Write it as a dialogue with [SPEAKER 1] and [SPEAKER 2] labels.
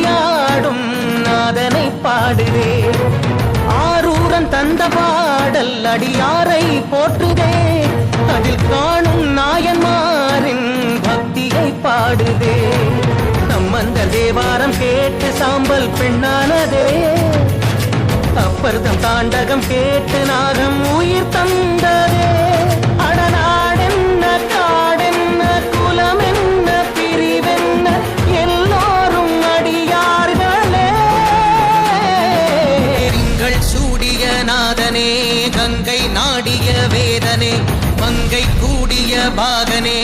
[SPEAKER 1] விளையாடும் நாதனை பாடுதே. ஆரூரன் தந்த பாடல் அடியாரை போற்றுதே. அதில் காணும் நாயன்மாரின் பக்தியை பாடுதே. நம்மந்த தேவாரம் கேட்டு சாம்பல் பெண்ணானதே. அப்பர்தம் தாண்டகம் கேட்டு நாகம் உயிர் தந்ததே. அடநாடென்ன காடென்ன குலமென்ன பிரிவென்ன எல்லோரும் அடியார்களே. திங்கள் சூடிய நாதனே கங்கை நாடிய வேதனே மங்கை கூடிய பாகனே